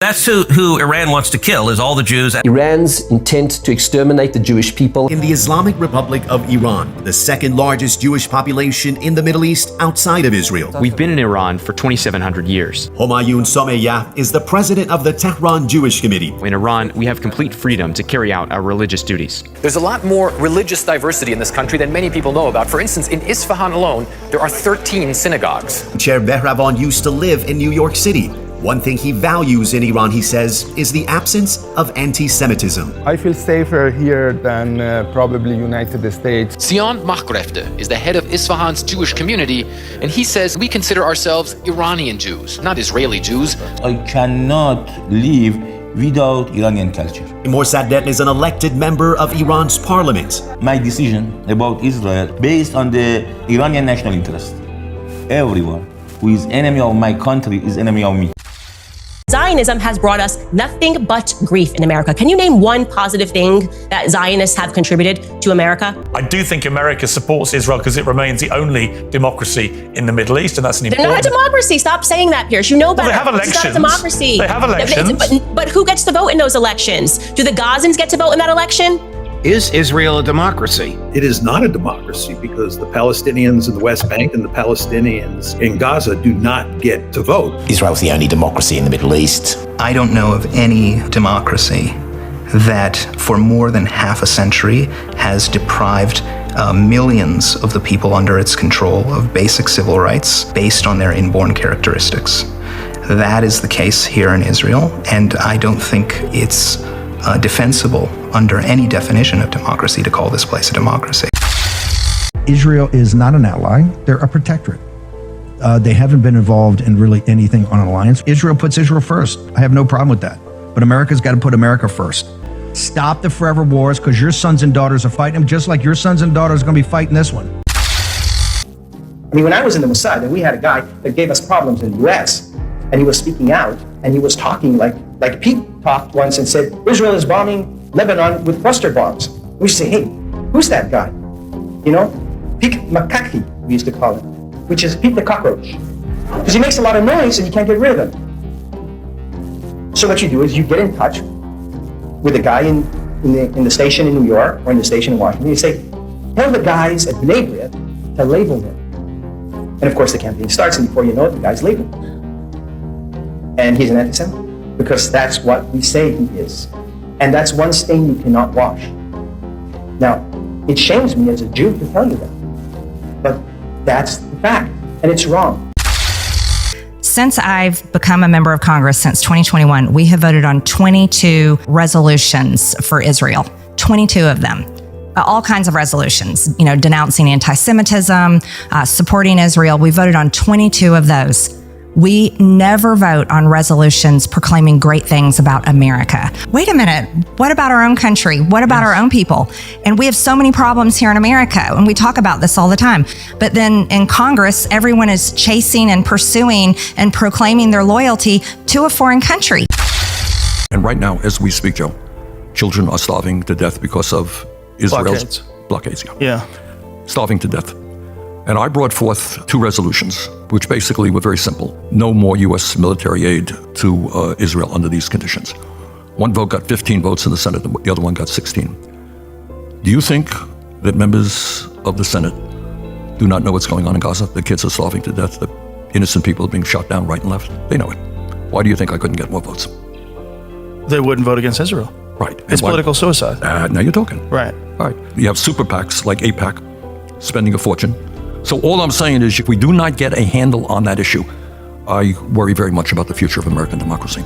That's who Iran wants to kill, is all the Jews. Iran's intent to exterminate the Jewish people. In the Islamic Republic of Iran, the second largest Jewish population in the Middle East outside of Israel. We've been in Iran for 2,700 years. Humayun Someyyah is the president of the Tehran Jewish Committee. In Iran, we have complete freedom to carry out our religious duties. There's a lot more religious diversity in this country than many people know about. For instance, in Isfahan alone, there are 13 synagogues. Chair Behravan used to live in New York City. One thing he values in Iran, he says, is the absence of anti-Semitism. I feel safer here than probably United States. Zion Machgrefte is the head of Isfahan's Jewish community, and he says we consider ourselves Iranian Jews, not Israeli Jews. I cannot live without Iranian culture. Morsadeh is an elected member of Iran's parliament. My decision about Israel based on the Iranian national interest. Everyone who is enemy of my country is enemy of me. Zionism has brought us nothing but grief in America. Can you name one positive thing that Zionists have contributed to America? I do think America supports Israel because it remains the only democracy in the Middle East, and that's an important... They're not a democracy. Stop saying that, Pierce. You know better. Well, they have elections. It's not a democracy. They have elections. But who gets to vote in those elections? Do the Gazans get to vote in that election? Is Israel a democracy? It is not a democracy because the Palestinians in the West Bank and the Palestinians in Gaza do not get to vote. Israel is the only democracy in the Middle East. I don't know of any democracy that for more than half a century has deprived millions of the people under its control of basic civil rights based on their inborn characteristics. That is the case here in Israel, and I don't think it's defensible under any definition of democracy to call this place a democracy. Israel is not an ally, they're a protectorate. They haven't been involved in really anything on an alliance. Israel puts Israel first. I have no problem with that. But America's got to put America first. Stop the forever wars, because your sons and daughters are fighting them just like your sons and daughters are going to be fighting this one. I mean, when I was in the Mossad and we had a guy that gave us problems in the US, and he was speaking out, and he was talking like Pete talked once and said, Israel is bombing Lebanon with cluster bombs. We used to say, hey, who's that guy? You know, Pete Makaki, we used to call him, which is Pete the cockroach. Because he makes a lot of noise and you can't get rid of him. So what you do is you get in touch with a guy in the station in New York or in the station in Washington. You say, tell the guys at B'nai B'rith to label him. And of course the campaign starts, and before you know it, the guy's labeled. And he's an anti-Semite, because that's what we say he is. And that's one stain you cannot wash. Now, it shames me as a Jew to tell you that, but that's the fact, and it's wrong. Since I've become a member of Congress since 2021, we have voted on 22 resolutions for Israel, 22 of them. All kinds of resolutions, you know, denouncing anti-Semitism, supporting Israel. We voted on 22 of those. We never vote on resolutions proclaiming great things about America. Wait a minute, what about our own country? What about our own people? And we have so many problems here in America, and we talk about this all the time. But then in Congress, everyone is chasing and pursuing and proclaiming their loyalty to a foreign country. And right now, as we speak, Joe, children are starving to death because of Israel's blockades. Yeah. Starving to death. And I brought forth two resolutions, which basically were very simple. No more U.S. military aid to Israel under these conditions. One vote got 15 votes in the Senate, the other one got 16. Do you think that members of the Senate do not know what's going on in Gaza? The kids are starving to death. The innocent people are being shot down right and left. They know it. Why do you think I couldn't get more votes? They wouldn't vote against Israel. Right. It's political suicide. Now you're talking. Right. All right. You have super PACs like AIPAC spending a fortune. So all I'm saying is, if we do not get a handle on that issue, I worry very much about the future of American democracy.